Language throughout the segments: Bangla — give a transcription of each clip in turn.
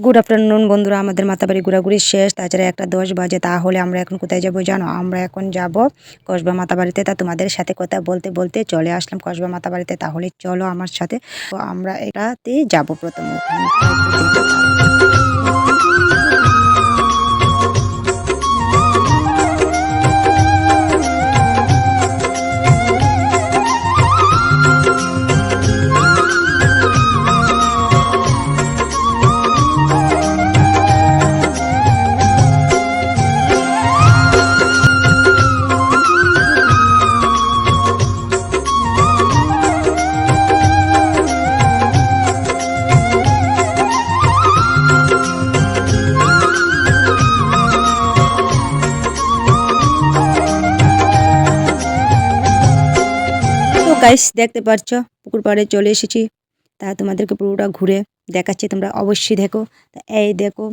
গুড আফটারনুন বন্ধুরা, আমাদের মাতাবাড়ি ঘোরাঘুরি শেষ। তাছাড়া 1:10 বাজে। তাহলে আমরা এখন কোথায় যাব জানো? আমরা এখন যাব কসবা মাতাবাড়িতে। তা তোমাদের সাথে কথা বলতে বলতে চলে আসলাম কসবা মাতাবাড়িতে। তাহলে চলো আমার সাথে, তো আমরা এটাতেই যাব প্রথম। গাইস দেখতে পাচ্ছ পুকুর পাড়ে চলে এসেছি। তা তোমাদেরকে পুরোটা ঘুরে দেখাচ্ছি, তোমরা অবশ্যই দেখো। তা এই দেখো,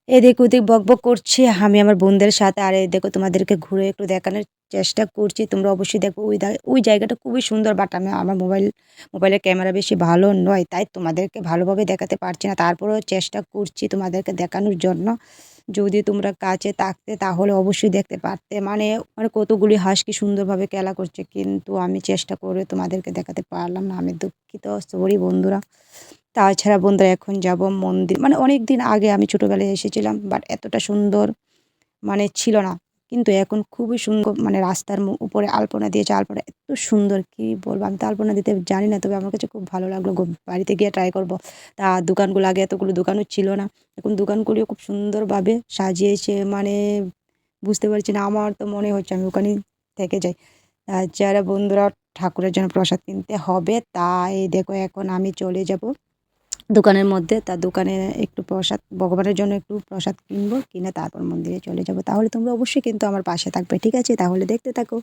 এদিক ওদিক বক বক করছি আমি আমার বোনদের সাথে। আর এই দেখো তোমাদেরকে ঘুরে একটু দেখানোর চেষ্টা করছি, তোমরা অবশ্যই দেখো। ওই জায়গাটা খুবই সুন্দর, বাট আমি আমার মোবাইলের ক্যামেরা বেশি ভালো নয়, তাই তোমাদেরকে ভালোভাবে দেখাতে পারছি না। তারপরেও চেষ্টা করছি তোমাদেরকে দেখানোর জন্য। যদি তোমরা কাছে থাকতে তাহলে অবশ্যই দেখতে পারতে। মানে কতগুলি হাঁস কি সুন্দরভাবে খেলা করছে, কিন্তু আমি চেষ্টা করে তোমাদেরকে দেখাতে পারলাম না। আমি দুঃখিত, সরি বন্ধুরা। তাছাড়া বন্ধুরা এখন যাব মন্দির। মানে অনেক দিন আগে আমি ছোটোবেলায় এসেছিলাম, বাট এতটা সুন্দর মানে ছিল না, কিন্তু এখন খুবই সুন্দর। মানে রাস্তার উপরে আলপনা দিয়েছে, আলপনা এত সুন্দর কি বলবো। আমি তো আলপনা দিতে জানি না, তবে আমার কাছে খুব ভালো লাগলো। বাড়িতে গিয়ে ট্রাই করব। তা দোকানগুলো, আগে এতগুলো দোকানও ছিল না, এখন দোকানগুলিও খুব সুন্দরভাবে সাজিয়েছে। মানে বুঝতে পারছি না, আমার তো মনে হচ্ছে আমি ওখানেই থেকে যাই। তাছাড়া বন্ধুরা ঠাকুরের জন্য প্রসাদ কিনতে হবে, তাই দেখো এখন আমি চলে যাব দোকানের মধ্যে। তার দোকানে একটু প্রসাদ, ভগবানের জন্য একটু প্রসাদ কিনবো, কিনে তারপর মন্দিরে চলে যাব। তাহলে তোমরা অবশ্যই কিন্তু আমার পাশে থাকবে, ঠিক আছে? তাহলে দেখতে থাকো।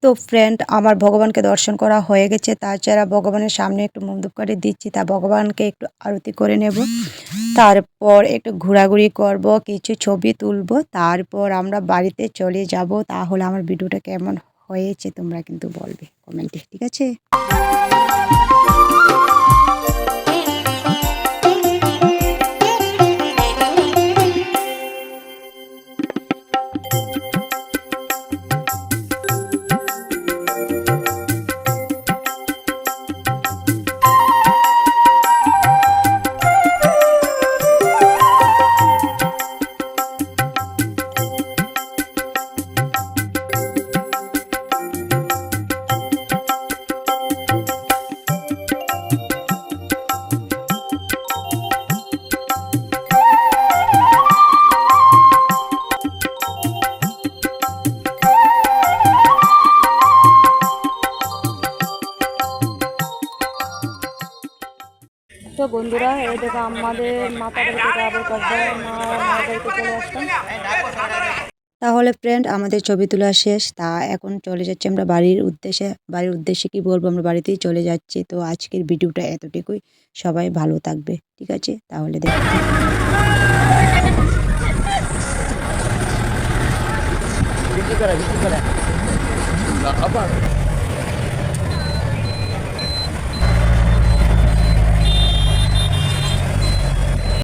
তো ফ্রেন্ড, আমার ভগবানকে দর্শন করা হয়ে গেছে। তাছাড়া ভগবানের সামনে একটু মধূপকাঠি দিচ্ছি, তা ভগবানকে একটু আরতি করে নেব। তারপর একটু ঘোরাঘুরি করব, কিছু ছবি তুলব, তারপর আমরা বাড়িতে চলে যাব। তাহলে আমার ভিডিওটা কেমন হয়েছে তোমরা কিন্তু বলবে কমেন্টে, ঠিক আছে? তো বন্ধুরা, এই দেখো আমাদের মাতাবাড়ি থেকে আবার কসবা মাতাবাড়িতে চলে আসলাম। তাহলে ফ্রেন্ড, আমাদের ছবি তোলা শেষ। তা এখন চলে যাচ্ছি আমরা বাড়ির উদ্দেশ্যে। বাড়ির উদ্দেশ্যে কি বলবো, আমরা বাড়িতেই চলে যাচ্ছি। তো আজকের ভিডিওটা এতটুকুই। সবাই ভালো থাকবে, ঠিক আছে? তাহলে দেখো।